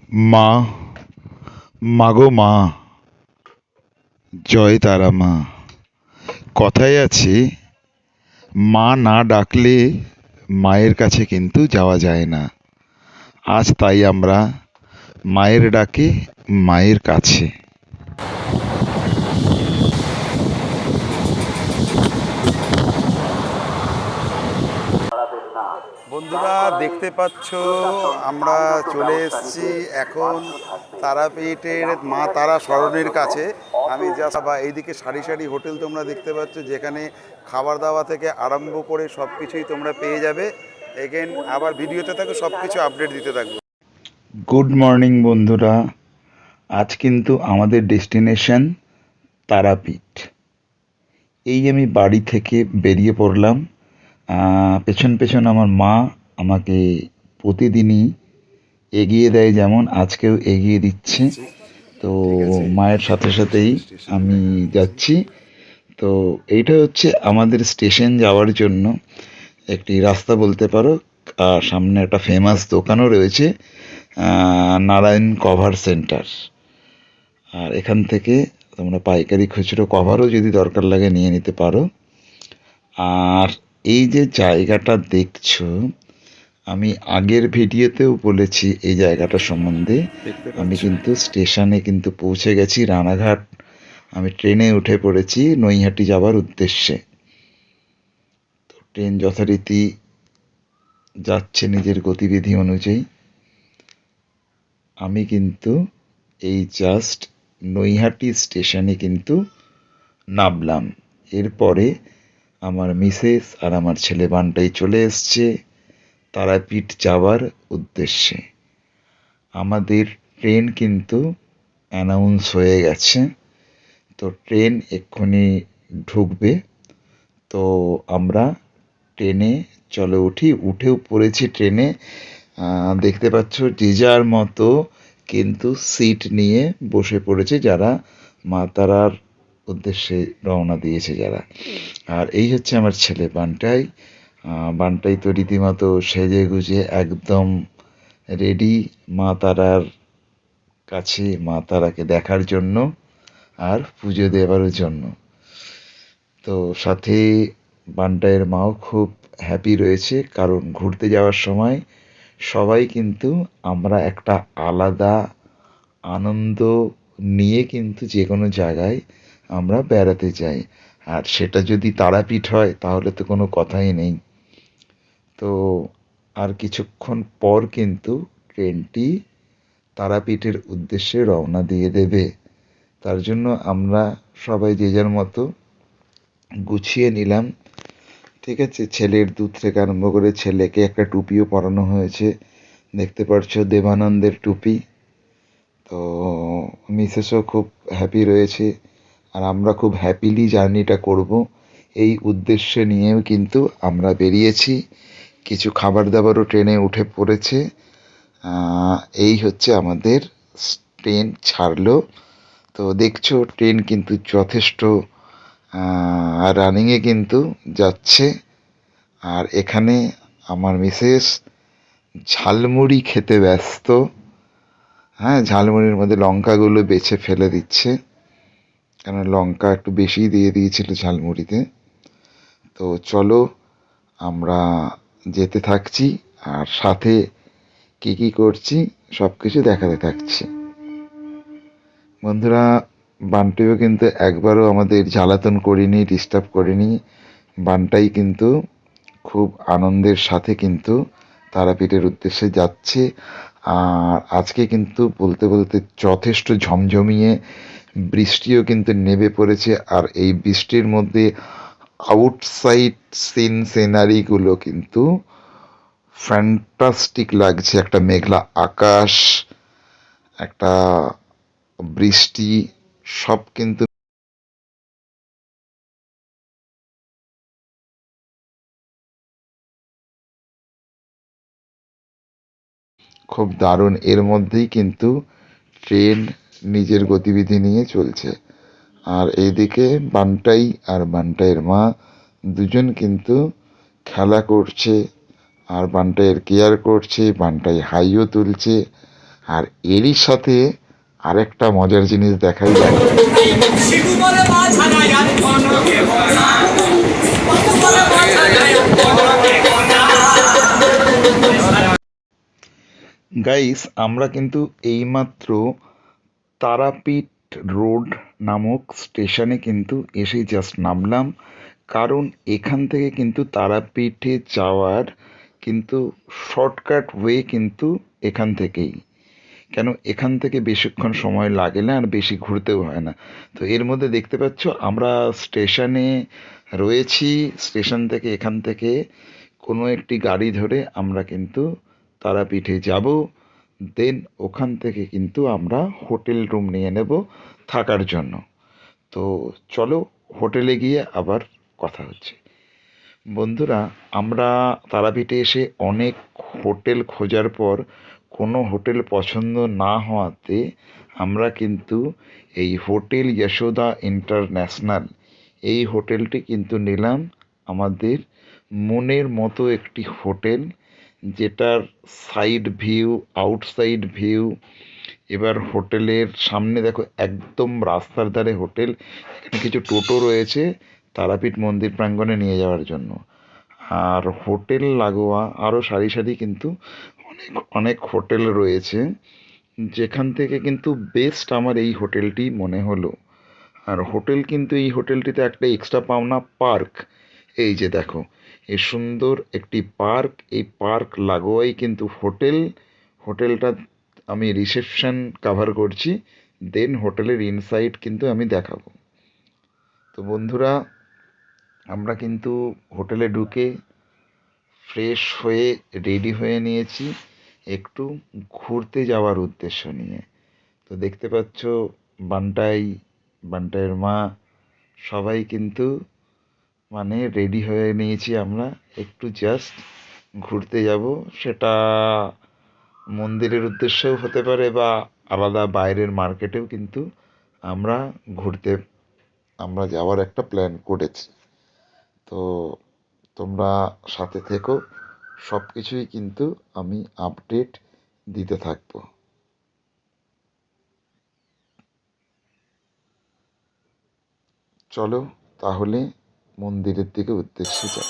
মা, মাগো মা, জয় তারা মা। কথায় আছে, মা না ডাকলে মায়ের কাছে কিন্তু যাওয়া যায় না। আজ তাই আমরা মায়ের ডাকে মায়ের কাছে। বন্ধুরা দেখতে পাচ্ছ আমরা চলে এসেছি এখন তারাপীঠের মা তারা সরণির কাছে। আমি জাস্ট বা এইদিকে সারি সারি হোটেল তোমরা দেখতে পাচ্ছ, যেখানে খাবার দাওয়া থেকে আরম্ভ করে সব কিছুই তোমরা পেয়ে যাবে। এগেন আবার ভিডিওতে থাকো, সব কিছু আপডেট দিতে থাকবো। গুড মর্নিং বন্ধুরা। আজ কিন্তু আমাদের ডেস্টিনেশন তারাপীঠ। এই আমি বাড়ি থেকে বেরিয়ে পড়লাম। পেছন পেছন আমার মা আমাকে প্রতিদিনই এগিয়ে দেয়, যেমন আজকেও এগিয়ে দিচ্ছে। তো ঠিক আছে, মায়ের সাথে সাথেই আমি যাচ্ছি। তো এইটা হচ্ছে আমাদের স্টেশন যাওয়ার জন্য একটি রাস্তা বলতে পারো। আর সামনে একটা ফেমাস দোকানও রয়েছে, নারায়ণ কভার সেন্টার। আর এখান থেকে তোমরা পাইকারি খুচরো কভারও যদি দরকার লাগে নিয়ে নিতে পারো। আর এই যে জায়গাটা দেখছো, আমি আগের ভিডিওতেও বলেছি এই জায়গাটা সম্বন্ধে। আমি কিন্তু স্টেশনে কিন্তু পৌঁছে গেছি, রানাঘাট। আমি ট্রেনে উঠে পড়েছি নৈহাটি যাওয়ার উদ্দেশ্যে। তো ট্রেন যথারীতি যাচ্ছে নিজের গতিবিধি অনুযায়ী। আমি কিন্তু এই জাস্ট নৈহাটি স্টেশনে কিন্তু নামলাম। এরপরে আমার মিসেস আর আমার ছেলে বানটাই চলে এসছে তারাপীঠ যাওয়ার উদ্দেশ্যে। আমাদের ট্রেন কিন্তু অ্যানাউন্স হয়ে গেছে, তো ট্রেন এক্ষুনি ঢুকবে। তো আমরা ট্রেনে চলে উঠেও পড়েছি ট্রেনে। দেখতে পাচ্ছ যে যার মতো কিন্তু সিট নিয়ে বসে পড়েছে, যারা মা তারার উদ্দেশ্যে রওনা দিয়েছে যারা। আর এই হচ্ছে আমার ছেলে বান্টাই। বান্টাই তো রীতিমতো সেজে গুজে একদম রেডি মা তারার কাছে, মা তারাকে দেখার জন্য আর পুজো দেওয়ার জন্য। তো সাথে বান্টাইয়ের মাও খুব হ্যাপি রয়েছে, কারণ ঘুরতে যাওয়ার সময় সবাই কিন্তু আমরা একটা আলাদা আনন্দ নিয়ে কিন্তু যে কোনো জায়গায় আমরা বেড়াতে যাই। আর সেটা যদি তারাপীঠ হয় তাহলে তো কোনো কথাই নেই। তো আর কিছুক্ষণ পর কিন্তু ট্রেনটি তারাপীঠের উদ্দেশ্যে রওনা দিয়ে দেবে। তার জন্য আমরা সবাই যে যার মতো গুছিয়ে নিলাম। ঠিক আছে, ছেলের দুধ থেকে আরম্ভ করে ছেলেকে একটা টুপিও পরানো হয়েছে, দেখতে পাচ্ছো দেবানন্দের টুপি। তো মিসেসও খুব হ্যাপি রয়েছে, আর আমরা খুব হ্যাপিলি জার্নিটা করব এই উদ্দেশ্যে নিয়েও কিন্তু আমরা বেরিয়েছি। কিছু খাবার দাবারও ট্রেনে উঠে পড়েছে। এই হচ্ছে আমাদের ট্রেন ছাড়লো। তো দেখছো ট্রেন কিন্তু যথেষ্ট রানিংয়ে কিন্তু যাচ্ছে। আর এখানে আমার মিসেস ঝালমুড়ি খেতে ব্যস্ত। হ্যাঁ, ঝালমুড়ির মধ্যে লঙ্কাগুলো বেছে ফেলে দিচ্ছে, কেন লঙ্কা একটু বেশি দিয়ে দিয়েছিল ঝালমুড়িতে। তো চলো আমরা যেতে থাকছি, আর সাথে কি কি করছি সব কিছু দেখাতে থাকছি। বন্ধুরা, বান্টিও কিন্তু একবারও আমাদের জ্বালাতন করিনি, ডিস্টার্ব করিনি। বানটাই কিন্তু খুব আনন্দের সাথে কিন্তু তারাপীঠের উদ্দেশ্যে যাচ্ছে। আর আজকে কিন্তু বলতে বলতে যথেষ্ট ঝমঝমিয়ে বৃষ্টিও কিন্তু নেমে পড়েছে। আর এই বৃষ্টির মধ্যে আউটসাইড সিনারিগুলো কিন্তু ফ্যান্টাস্টিক লাগছে। একটা মেঘলা আকাশ, একটা বৃষ্টি, সব কিন্তু খুব দারুণ। এর মধ্যেই কিন্তু ট্রেন নিজের গতিবিধি নিয়ে চলছে। আর এইদিকে বান্টাই আর বান্টাইয়ের মা দুজন কিন্তু খেলা করছে, আর বান্টাইয়ের কেয়ার করছে, বান্টাই হাইও তুলছে। আর এরই সাথে আরেকটা মজার জিনিস দেখাই যায়। গাইস, আমরা কিন্তু এইমাত্র তারাপীঠ রোড নামক স্টেশনে কিন্তু এসে জাস্ট নামলাম। কারণ এখান থেকে কিন্তু তারাপীঠে যাওয়ার কিন্তু শর্টকাট ওয়ে কিন্তু এখান থেকেই। কেন, এখান থেকে বেশিক্ষণ সময় লাগে না আর বেশি ঘুরতেও হয় না। তো এর মধ্যে দেখতে পাচ্ছ আমরা স্টেশনে রয়েছি। স্টেশন থেকে এখান থেকে কোনো একটি গাড়ি ধরে আমরা কিন্তু তারাপীঠে যাব। দেন ওখান থেকে কিন্তু আমরা হোটেল রুম নিয়ে নেব থাকার জন্য। তো চলো হোটেলে গিয়ে আবার কথা হচ্ছে। বন্ধুরা, আমরা তারাপীঠে এসে অনেক হোটেল খোঁজার পর কোনো হোটেল পছন্দ না হওয়াতে আমরা কিন্তু এই হোটেল যশোদা ইন্টারন্যাশনাল এই হোটেলটি কিন্তু নিলাম আমাদের মনের মতো একটি হোটেল, যেটার সাইড ভিউ, আউটসাইড ভিউ। এবার হোটেলের সামনে দেখো, একদম রাস্তার ধারে হোটেল। এখানে কিছু টোটো রয়েছে তারাপীঠ মন্দির প্রাঙ্গণে নিয়ে যাওয়ার জন্য। আর হোটেল লাগোয়া আরও সারি সারি কিন্তু অনেক অনেক হোটেল রয়েছে, যেখান থেকে কিন্তু বেস্ট আমার এই হোটেলটি মনে হলো। আর হোটেল কিন্তু এই হোটেলটিতে একটা এক্সট্রা পাওনা পার্ক। এই যে দেখো, এই সুন্দর একটি পার্ক, এই পার্ক লাগোয়াই কিন্তু হোটেল। হোটেলটা আমি রিসেপশন কভার করছি, দেন হোটেলের ইনসাইড কিন্তু আমি দেখাবো। তো বন্ধুরা, আমরা কিন্তু হোটেলে ঢুকে ফ্রেশ হয়ে রেডি হয়ে নিয়েছি একটু ঘুরতে যাওয়ার উদ্দেশ্য নিয়ে। তো দেখতে পাচ্ছ বান্টাই, বান্টাইয়ের মা, সবাই কিন্তু মানে রেডি হয়ে নিয়েছি আমরা একটু জাস্ট ঘুরতে যাব। সেটা মন্দিরের উদ্দেশ্যেও হতে পারে বা আলাদা বাইরের মার্কেটেও কিন্তু আমরা ঘুরতে আমরা যাওয়ার একটা প্ল্যান করেছি। তো তোমরা সাথে থেকো, সব কিছুই কিন্তু আমি আপডেট দিতে থাকবো। চলো তাহলে মন্দিরের দিকে উদ্দেশ্যে যাই।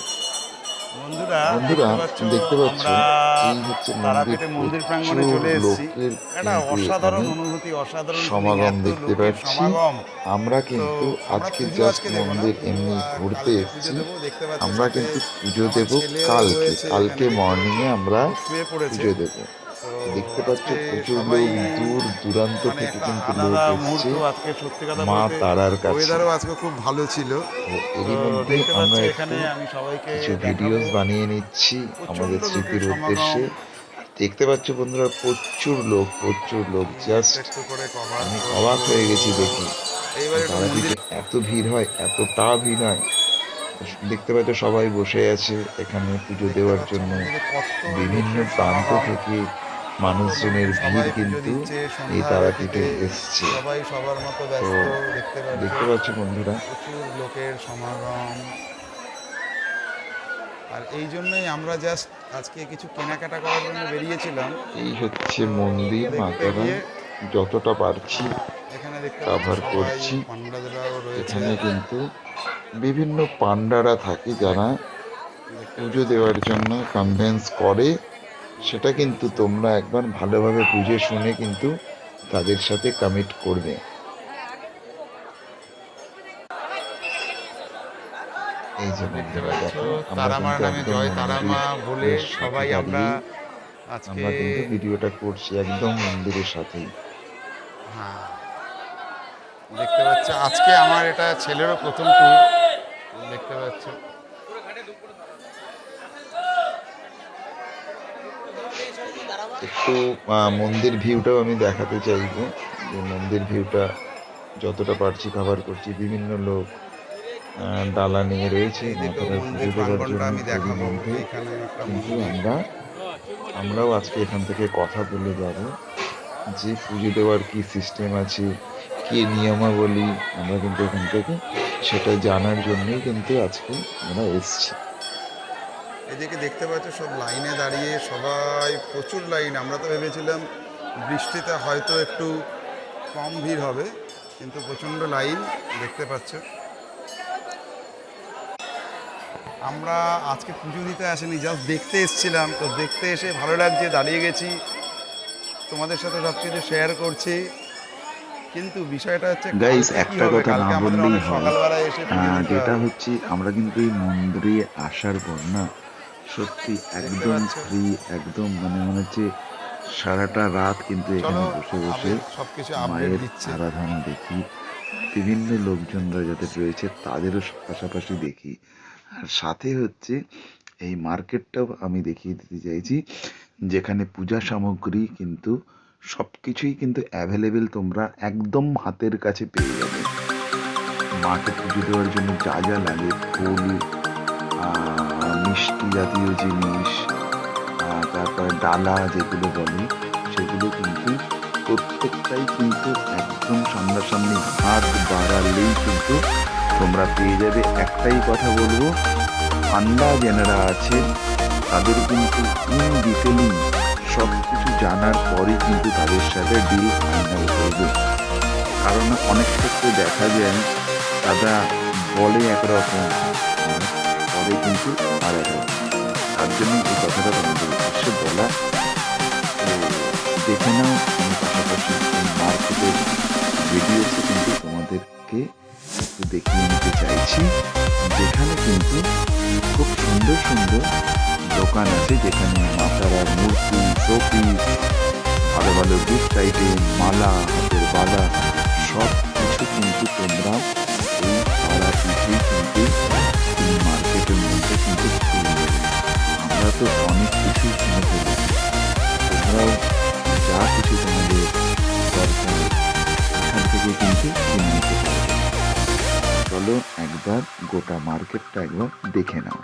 বন্ধুরা বন্ধুরা, দেখতে পাচ্ছ আমরা এই হচ্ছে মন্দির। তারাপীঠে মন্দির প্রাঙ্গণে প্রচুর চলে এসেছি। লোকের একটা কিন্তু অসাধারণ এখানে অনুভূতি, অসাধারণ ফিলিং, সমাগম এত দেখতে লোকের পাচ্ছি। সমাগম। আমরা তো কিন্তু আমরা আজকে পুজো জাস্ট আজকে দেবো না, মন্দির পুজো এমনি ঘুরতে কালকে পুজো এসেছি। দেবো। দেখতে পাচ্ছ আমরা সাথে কিন্তু পুজো আমার দেব ছেলেও কালকে, রয়েছে এখানে, কালকে দেখতে পাচ্ছ মর্নিংয়ে আমরা শুয়ে পড়েছে। পুজো দেব। তো দেখতে পাচ্ছ আজকে প্রচুর সবাই লোক দূর দূরান্ত মানে থেকে একটা কিন্তু লোক আলাদা মুহূর্ত। এসছে আজকে সত্যি কথা মা বলতে তারার কাছে। ওয়েদারও আজকে খুব ভালো ছিল। তো তো এরই মধ্যে দেখতে পাচ্ছ আমরা এখানে একটু আমি সবাইকে কিছু দেখাবো, ভিডিওস বানিয়ে নিচ্ছি আমাদের প্রচণ্ড লোকের স্মৃতির সমাগম। উদ্দেশ্যে। আর দেখতে পাচ্ছ বন্ধুরা, প্রচুর লোক, প্রচুর লোক। আমি একটু জাস্ট একটু করে কভার আমি করবো। অবাক হয়ে গেছি দেখে। এইবার একটু মন্দির। তারাপীঠে এত ভিড় হয়, এতটা ভিড় হয়। দেখতে পাচ্ছ সবাই বসে আছে এখানে পুজো দেখতে দেওয়ার পাচ্ছ জন্য। মন্দিরে কত বিভিন্ন লোকের প্রান্ত সমাগম, থেকে কত মানুষজনের লোকের ভিড় সবাই পুজো কিন্তু দিচ্ছে এই সন্ধ্যা তারাপীঠে আরতিতে। এসছে। সবাই সবার মতো তো ব্যস্ত, দেখতে পাচ্ছ দেখতে পাচ্ছ বন্ধুরা, প্রচুর লোকের সমাগম। আর এই জন্যই আমরা জাস্ট আজকে কিছু কেনাকাটা করার জন্য বেরিয়েছিলাম। এই হচ্ছে তো মন্দির দেখতে মাতারা। গিয়ে যতটা পারছি এখানে দেখতে পাচ্ছ কাভার সবাই করছি। পান্ডাদরাও রয়েছে। এখানে কিন্তু বিভিন্ন পান্ডারা থাকে যারা দেখতে পুজো পাচ্ছ দেওয়ার জন্য কনভেন্স করে। সেটা কিন্তু তোমরা একবার ভালোভাবে বুঝে শুনে কিন্তু তাদের সাথে কমিট করবে। এই যে দেখতে বন্ধুরা পাচ্ছ দেখো, আমরা তারামার কিন্তু নামে একদম জয় তারামা বলে মন্দিরের সাথে সবাই আমরা দাঁড়িয়ে আজকে। আমরা কিন্তু ভিডিওটা করছি একদম মন্দিরের সাথেই। হ্যাঁ, দেখতে পাচ্ছ আজকে আমার এটা ছেলেরও প্রথম ট্যুর। দেখতে পাচ্ছ একটু মন্দির ভিউটাও আমি দেখাতে চাইবো, যে মন্দির ভিউটা যতটা পারছি কভার করছি। বিভিন্ন লোক ডালা নিয়ে রয়েছে এই দেখো মাতারার মন্দির পুজো দেওয়ার প্রাঙ্গণটা জন্য। আমি এরই দেখাবো। মধ্যে এইখানে একটা কিন্তু মন্দির। আমরাও আজকে এখান থেকে কথা বলে যাব যে পুজো দেওয়ার কি সিস্টেম আছে, কি নিয়মাবলী। আমরা কিন্তু এখান থেকে সেটা জানার জন্যই কিন্তু আজকে আমরা এসছি। এদিকে দেখতে পাচ্ছ সব লাইনে দাঁড়িয়ে, সবাই প্রচুর লাইন। আমরা তো ভেবেছিলাম বৃষ্টিতে হয়তো একটু কম ভিড় হবে, কিন্তু প্রচণ্ড লাইন দেখতে পাচ্ছ। আমরা আজকে পুজো দিতে আসিনি, জাস্ট দেখতে এসেছিলাম। তো দেখতে এসে ভালো লাগছে, দাঁড়িয়ে গেছি, তোমাদের সাথে সব কিছু শেয়ার করছি। কিন্তু বিষয়টা হচ্ছে গাইস, কালকে কি একটা হবে, কথা না কালকে আমাদের বললেই অনেক হয়। সকালবেলায় এসে পুজো দিতে যেটা হবে। হচ্ছে, আমরা কিন্তু এই মন্দিরে আসার পর না, সত্যি দেখতে একদম পাচ্ছ। ফ্রি, একদম মানে মনে হচ্ছে সারাটা রাত কিন্তু এখানে চলো, বসে বসে আবির সব কিছু আপডেট মায়ের দিচ্ছে। আরাধনা দেখি। বিভিন্ন লোকজনরা যাদের রয়েছে তাদেরও পাশাপাশি দেখি। আর সাথে হচ্ছে এই মার্কেটটাও আমি দেখিয়ে দিতে চাইছি, যেখানে পূজা সামগ্রী কিন্তু সব কিছুই কিন্তু অ্যাভেলেবেল, তোমরা একদম হাতের কাছে পেয়ে যাবে। মাকে পুজো দেওয়ার জন্য যা যা লাগে, ফুল, মিষ্টি জাতীয় জিনিস, তারপরে ডালা যেগুলো বলে, সেগুলো কিন্তু প্রত্যেকটাই কিন্তু একদম সামনাসামনি হাত বাড়ালেই কিন্তু তোমরা পেয়ে যাবে। একটাই কথা বলবো, ঠান্ডা যেনারা আছে তাদের কিন্তু ইন ডিটেলিং সব কিছু জানার পরেই কিন্তু তাদের সাথে ডিল ফাইনাল করবে। কারণ অনেক ক্ষেত্রে দেখা যায় তারা বলে একরকম, আর পরে কিন্তু আর একরকম। তার জন্য এই কথাটা তোমাদের উদ্দেশ্যে বলা। তো দেখে নাও, আমি পাশাপাশি এই মার্কেটের ভিডিওসে কিন্তু তোমাদেরকে একটু দেখিয়ে নিতে চাইছি, যেখানে কিন্তু খুব সুন্দর সুন্দর দোকান আছে, যেখানে মা তারার মূর্তি, শোপিস, ভালো ভালো গিফট আইটেম, মালা, হাতের বালা, সব কিছু কিন্তু তোমরা এই তারাপীঠেই কিন্তু এই মার্কেটের মধ্যে কিন্তু পেয়ে যাবে। আমরা তো অনেক কিছুই কিনে ফেলেছি, তোমরাও যা কিছু তোমাদের দরকার এখান থেকে কিন্তু কিনে নিতে পারবে। চলো একবার গোটা মার্কেটটা একবার দেখে নাও।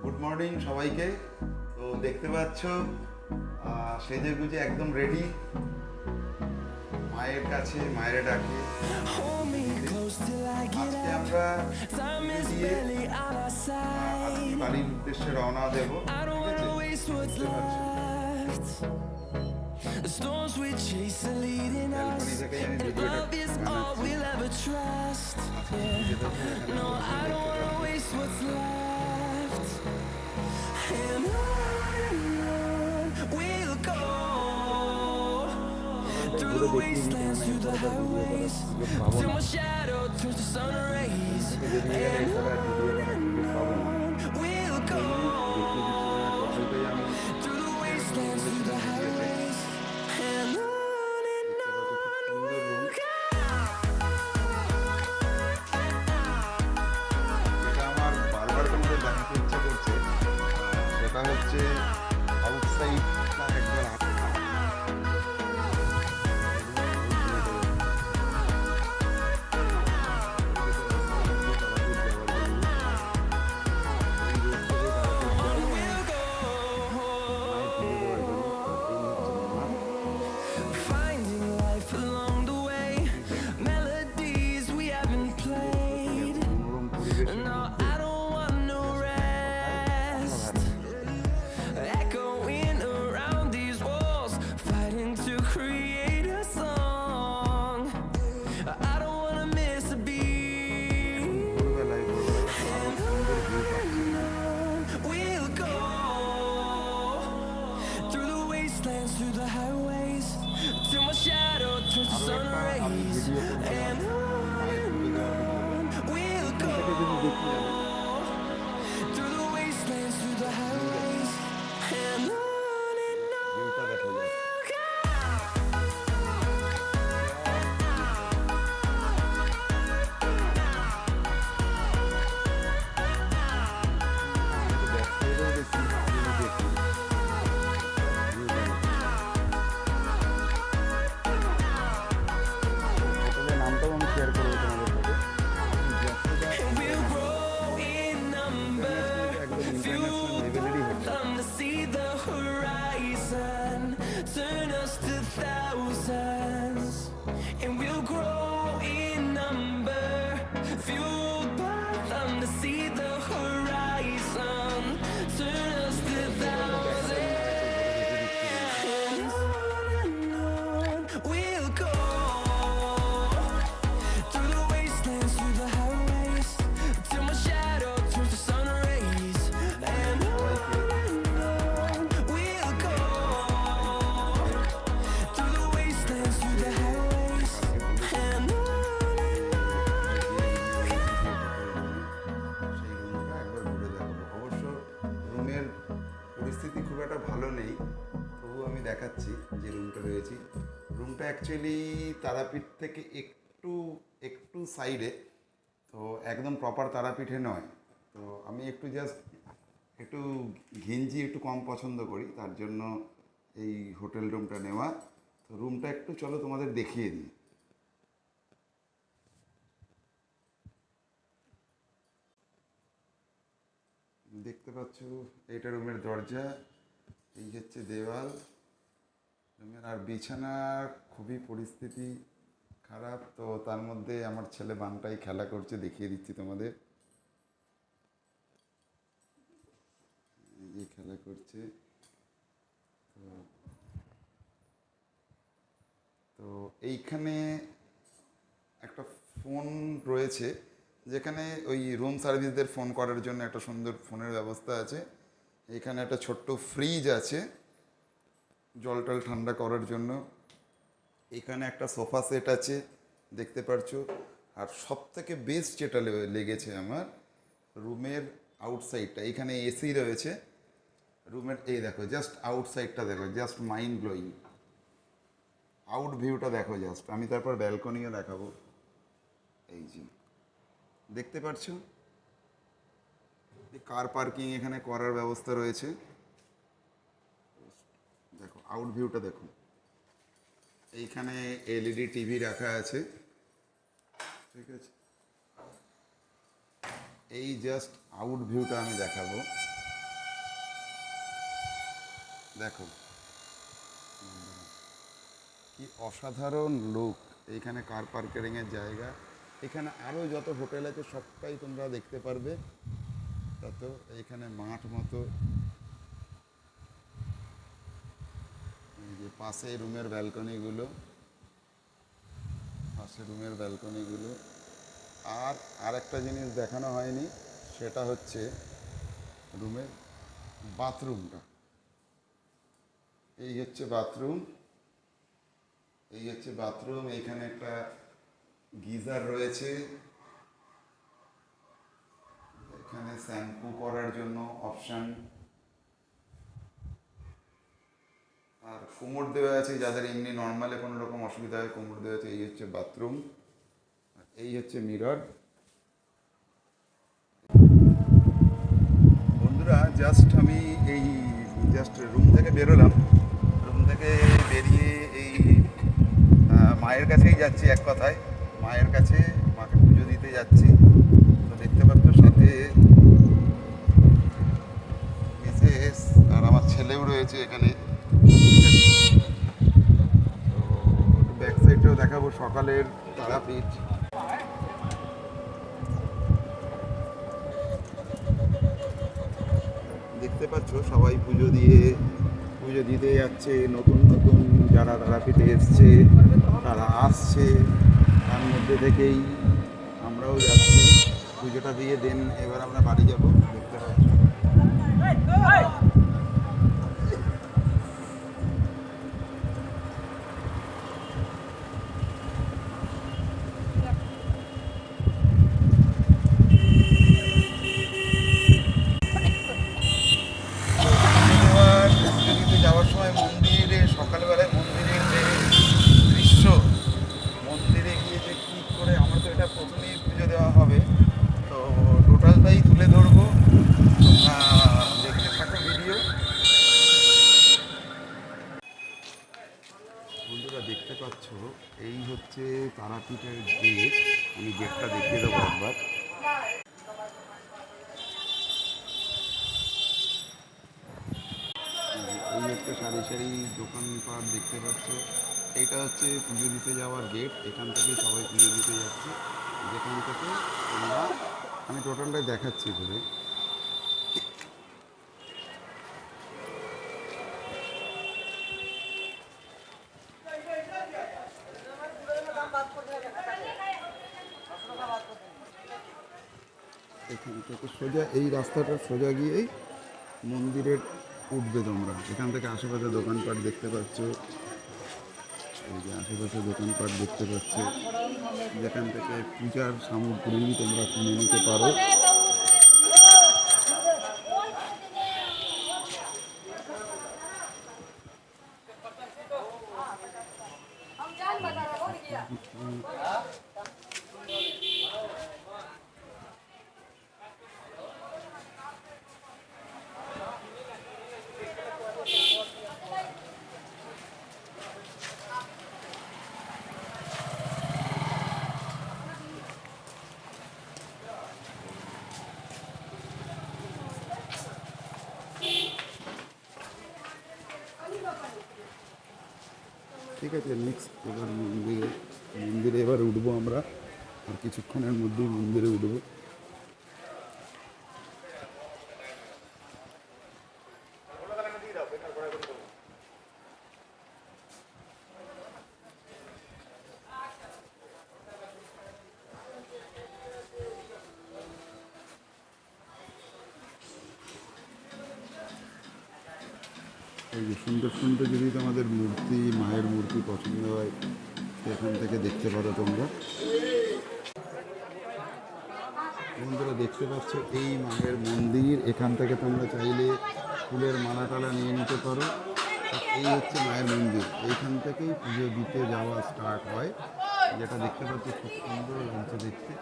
গুড মর্নিং সবাইকে। তো দেখতে পাচ্ছ সেজে গুজে একদম রেডি। মায়ের কাছে মায়ের ডাকে Hold me close till I get আজকে up. আমরা Time is দিয়ে barely on our আজকে side. বাড়ির উদ্দেশ্যে রওনা দেব। I don't ঠিক আছে? wanna waste what's বুঝতে পারছো? left. The storms we chase are leading balcony us, থেকেই আমি and ভিডিওটা love is all বানাচ্ছি। we'll ever trust. আজকে Yeah. যেতে হবে, এখানে No, I দেখতে don't wanna পাচ্ছি। waste what's left. And on we'll go, through the wastelands, through the highways, till my shadow turns to sun rays. And on we'll go, through the wastelands, through the highways, and on we'll go. যেটা আমার বারবার তোমাদের দেখাতে ইচ্ছা করছে সেটা হচ্ছে আউটসাইডটা একবার On we'll go, finding life along the way, melodies we haven't played. মনোরম পরিবেশ No, I don't want no rest. Echoing around these walls, fighting to create a song. I don't wanna miss a beat. ভোরবেলায় আরো সুন্দর view পাচ্ছি। We'll go through the wastelands, through the highways, till my shadow turns to sun rays. And on we'll go through the wastelands, through the highways, and on ভিউটা দেখা যায়। হোটেলের নামটাও আমি শেয়ার করবো তোমাদের সাথে। and we'll grow in number, fueled by them to see the horizon, turn us to thousands. And we'll grow in number, fueled by them to see the horizon, turn us to thousands. And on we'll go, through the wastelands, through the highways, till my shadow turns to sun rays. And on we'll go, through the wastelands, through the highways, and on সেই রুমটা একবার ঘুরে দেখাবো। অবশ্য রুমের পরিস্থিতি খুব একটা ভালো নেই, তবু আমি দেখাচ্ছি যে রুমটা রয়েছি। রুমটা অ্যাকচুয়ালি তারাপীঠ থেকে একটু একটু সাইডে, তো একদম প্রপার তারাপীঠে নয়। তো আমি একটু জাস্ট একটু ঘিঞ্জি একটু কম পছন্দ করি, তার জন্য এই হোটেল রুমটা নেওয়া। তো রুমটা একটু চলো তোমাদের দেখিয়ে দিই। দেখতে পাচ্ছ এইটা রুমের দরজা, এই হচ্ছে দেওয়াল রুমের। আর বিছানার খুবই পরিস্থিতি খারাপ, তো তার মধ্যে আমার ছেলে বানটাই খেলা করছে, দেখিয়ে দিচ্ছি তোমাদের। এই যে খেলা করছে। তো তো এইখানে একটা ফোন রয়েছে, যেখানে ওই রুম সার্ভিসদের ফোন করার জন্য একটা সুন্দর ফোনের ব্যবস্থা আছে। এখানে একটা ছোট্ট ফ্রিজ আছে জল টল ঠান্ডা করার জন্য। এখানে একটা সোফা সেট আছে দেখতে পারছো। আর সব থেকে বেস্ট যেটা লেগেছে আমার, রুমের আউটসাইডটা, এখানে এসি রয়েছে রুমের। এই দেখো জাস্ট আউটসাইডটা দেখো, জাস্ট মাইন্ড ব্লোয়িং। আউট ভিউটা দেখো জাস্ট। আমি তারপর ব্যালকনিও দেখাবো। এই যে দেখতে পাচ্ছো, কার পার্কিং এখানে করার ব্যবস্থা রয়েছে। দেখো আউট ভিউটা দেখো। এইখানে এলইডি টিভি রাখা আছে, ঠিক আছে। এই জাস্ট আউট ভিউটা আমি দেখাবো, দেখো কি অসাধারণ লুক। এইখানে কার পার্কিংয়ের জায়গা, এখানে আরও যত হোটেল আছে সবটাই তোমরা দেখতে পারবে। তত এইখানে মাঠ মতো, এই যে পাশে রুমের ব্যালকনিগুলো, আর আরেকটা জিনিস দেখানো হয়নি, সেটা হচ্ছে রুমের বাথরুমটা। এই হচ্ছে বাথরুম, এইখানে একটা গিজার রয়েছে, এখানে শ্যাম্পু করার জন্য অপশান, আর কোমর দেওয়া আছে যাদের এমনি নর্মালে কোনো রকম অসুবিধা হয়, কোমর দেওয়া আছে। এই হচ্ছে বাথরুম, এই হচ্ছে মিরর। বন্ধুরা আমি এই রুম থেকে বেরোলাম, রুম থেকে বেরিয়ে এই মায়ের কাছেই যাচ্ছি, এক কথায় মায়ের কাছে, মাকে পুজো দিতে যাচ্ছি। তো দেখতে পাচ্ছ সাথে মিসেস আর আমার ছেলেও রয়েছে এখানে। তো ব্যাক সাইডটাও দেখাবো সকালের তারাপীঠ। দেখতে পাচ্ছ সবাই পুজো দিতে যাচ্ছে, নতুন নতুন যারা তারাপীঠে এসছে তারা আসছে, তার মধ্যে থেকেই আমরাও যাচ্ছি পুজোটা দিয়ে। দেন এবার আমরা বাড়ি যাব। দেখতে পাচ্ছ পুজো দিতে যাওয়ার সময় মন্দিরে, সকালবেলায় মন্দিরের যে দৃশ্য, মন্দিরে গিয়ে যে কী করে, আমার তো এটা প্রথমেই পুজো দেওয়া হবে, তো টোটালটাই তুলে ধরবো, তোমরা দেখতে থাকো ভিডিও। বন্ধুরা দেখতে পাচ্ছ এই হচ্ছে তারাপীঠের গেট, আমি গেটটা দেখিয়ে দেবো একবার। এই হচ্ছে সারি সারি দোকানপাট দেখতে পাচ্ছ, এইটা হচ্ছে পুজো দিতে যাওয়ার গেট, এখান থেকেই সবাই পুজো দিতে যাচ্ছে। যেখান থেকে আমি টোটালটাই দেখাচ্ছি ঘুরে। এখান থেকে সোজা এই রাস্তাটা সোজা গিয়েই মন্দিরের উঠবে তোমরা। এখান থেকে আশেপাশে দোকানপাট দেখতে পাচ্ছ, এই যে আশেপাশে দোকানপাট দেখতে পাচ্ছ, যেখান থেকে পূজার সামগ্রী তোমরা কিনে নিতে পারো। ঠিক আছে, নেক্সট এবার মন্দিরে এবার উঠবো আমরা, আর কিছুক্ষণের মধ্যেই মন্দিরে উঠবো। এই যে সুন্দর সুন্দর যদি তোমাদের মূর্তি, মায়ের মূর্তি পছন্দ হয়, এখান থেকে দেখতে পারো তোমরা। বন্ধুরা দেখতে পাচ্ছ এই মায়ের মন্দির, এখান থেকে তোমরা চাইলে ফুলের মালা টালা নিয়ে নিতে পারো। এই হচ্ছে মায়ের মন্দির, এইখান থেকেই পুজো দিতে যাওয়া স্টার্ট হয়, যেটা দেখতে পাচ্ছ খুব সুন্দর লাগছে দেখতে।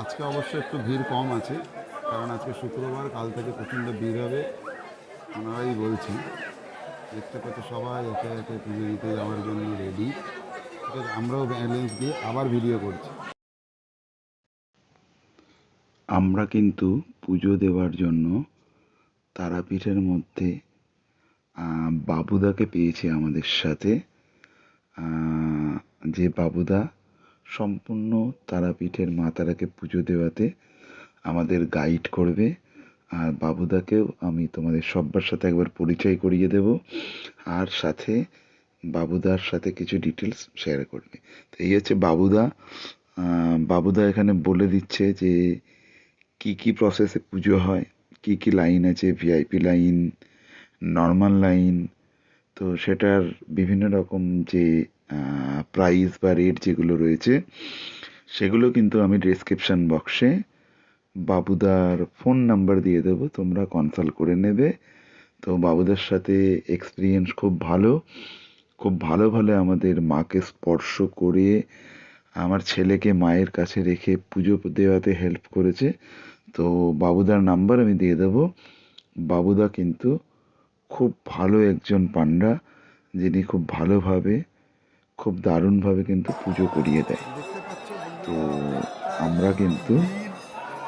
আজকে অবশ্য একটু ভিড় কম আছে, কারণ আজকে শুক্রবার, কাল থেকে প্রচণ্ড ভিড় হবে ওনারাই বলছি। দেখতে পাচ্ছ সবাই একে একে পুজো দিতে যাওয়ার জন্য রেডি। ঠিক আছে, আমরাও ব্যালেন্স দিয়ে আবার ভিডিও করছি। আমরা কিন্তু পুজো দেওয়ার জন্য তারাপীঠের মধ্যে বাবুদাকে পেয়েছি আমাদের সাথে, আহ, যে বাবুদা সম্পূর্ণ তারাপীঠের মা তারাকে পুজো দেওয়াতে আমাদের গাইড করবে। আর বাবুদাকেও আমি তোমাদের সব্বার সাথে একবার পরিচয় করিয়ে দেব, আর সাথে বাবুদার সাথে কিছু ডিটেলস শেয়ার করবে। তো এই হচ্ছে বাবুদা। বাবুদা এখানে বলে দিচ্ছে যে কি কি প্রসেসে পুজো হয়, কি কি লাইন আছে, ভিআইপি লাইন, নর্মাল লাইন। তো সেটার বিভিন্ন রকম যে প্রাইস বা রেট যেগুলো রয়েছে সেগুলো কিন্তু আমি ডেসক্রিপশন বক্সে বাবুদার ফোন নাম্বার দিয়ে দেবো, তোমরা কনসাল্ট করে নেবে। তো বাবুদার সাথে এক্সপিরিয়েন্স খুব ভালো, খুব ভালো ভালো আমাদের মাকে স্পর্শ করে আমার ছেলেকে মায়ের কাছে রেখে পুজো দেওয়াতে হেল্প করেছে। তো বাবুদার নাম্বার আমি দিয়ে দেবো। বাবুদা কিন্তু খুব ভালো একজন পান্ডা, যিনি খুব ভালোভাবে, খুব দারুণভাবে কিন্তু পুজো করিয়ে দেয়। তো আমরা কিন্তু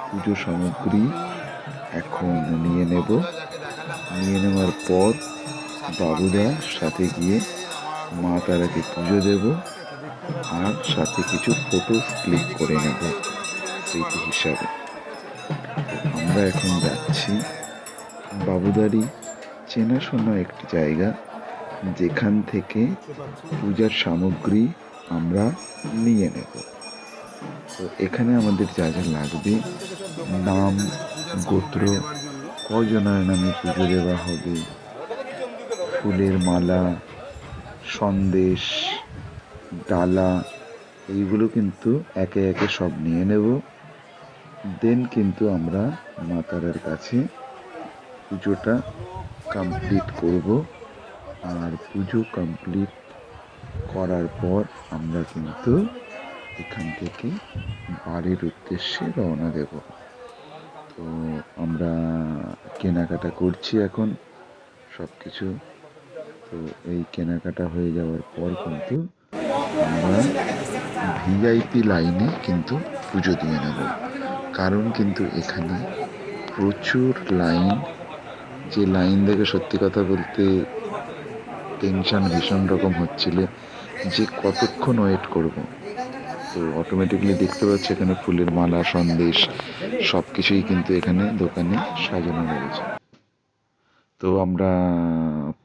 পুজো সামগ্রী এখন নিয়ে নেব। নিয়ে নেওয়ার পর বাবুদার সাথে গিয়ে মা তারাকে পুজো দেব, আর সাথে কিছু ফটো ক্লিক করে নেব স্মৃতি হিসাবে। আমরা এখন যাচ্ছি বাবুদারই চেনাশোনা একটি জায়গা, যেখান থেকে পূজার সামগ্রী আমরা নিয়ে নেব। তো এখানে আমাদের যা যা লাগবে, নাম, গোত্র, কজনের নামে পুজো দেওয়া হবে, ফুলের মালা, সন্দেশ, ডালা, এইগুলো কিন্তু একে একে সব নিয়ে নেব। দেন কিন্তু আমরা মা তারার কাছে পুজোটা কমপ্লিট করব। আর পুজো কমপ্লিট করার পর আমরা কিন্তু এখান থেকে বাড়ির উদ্দেশ্যে রওনা দেব। তো আমরা কেনাকাটা করছি এখন সব কিছু। তো এই কেনাকাটা হয়ে যাওয়ার পর কিন্তু আমরা ভিআইপি লাইনে কিন্তু পুজো দিয়ে নেব। কারণ কিন্তু এখানে প্রচুর লাইন, যে লাইন দেখে সত্যি কথা বলতে টেনশন ভীষণ রকম হচ্ছিল যে কতক্ষণ ওয়েট করব। তো অটোমেটিকলি দেখতে পাচ্ছি এখানে ফুলের মালা, সন্দেশ সব কিছুই কিন্তু এখানে দোকানে সাজানো রয়েছে। তো আমরা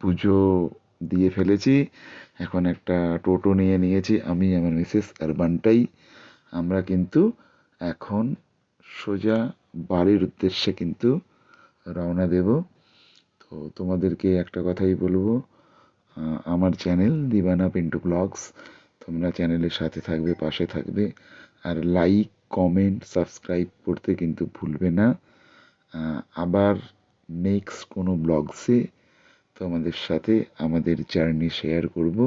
পুজো দিয়ে ফেলেছি, এখন একটা টোটো নিয়ে নিয়েছি আমি, আমার মিসেস আর বান্টাই। আমরা কিন্তু এখন সোজা বাড়ির উদ্দেশ্যে কিন্তু রওনা দেব। তো তোমাদেরকে একটা কথাই বলবো, আমার চ্যানেল দিবানা পিন্টু ব্লগস, তোমরা চ্যানেলের সাথে থাকবে, পাশে থাকবে, আর লাইক, কমেন্ট, সাবস্ক্রাইব করতে কিন্তু ভুলবে না। আবার নেক্সট কোনো ব্লগসে তোমাদের সাথে আমাদের জার্নি শেয়ার করব।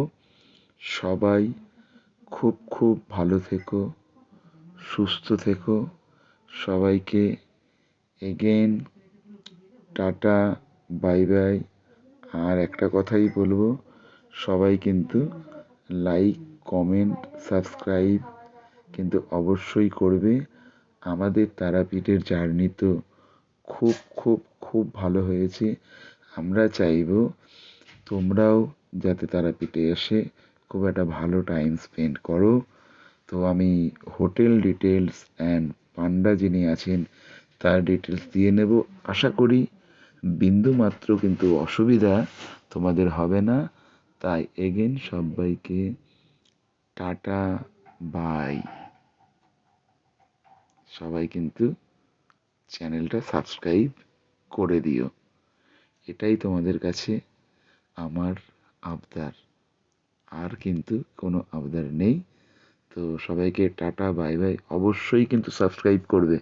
সবাই খুব খুব ভালো থেকো, সুস্থ থেকো। সবাইকে এগেন টাটা, বাই বাই। আর একটা কথাই বলবো, সবাই কিন্তু লাইক, কমেন্ট, সাবস্ক্রাইব কিন্তু অবশ্যই করবে। আমাদের তারাপীঠের জার্নি তো খুব খুব খুব ভালো হয়েছে। আমরা চাইবো তোমরাও যাতে তারাপীঠে এসে খুব একটা ভালো টাইম স্পেন্ড করো। তো আমি হোটেল ডিটেলস অ্যান্ড পান্ডা যিনি আছেন তার ডিটেলস দিয়ে নেব। আশা করি বিন্দুমাত্র কিন্তু অসুবিধা তোমাদের হবে না। তাই এগেন সবাইকে টাটা, বাই। সবাই কিন্তু চ্যানেলটা সাবস্ক্রাইব করে দিও, এটাই তোমাদের কাছে আমার আবদার। আর কিন্তু কোনো আবদার নেই। তো সবাইকে টাটা, বাই বাই। অবশ্যই কিন্তু সাবস্ক্রাইব করবে।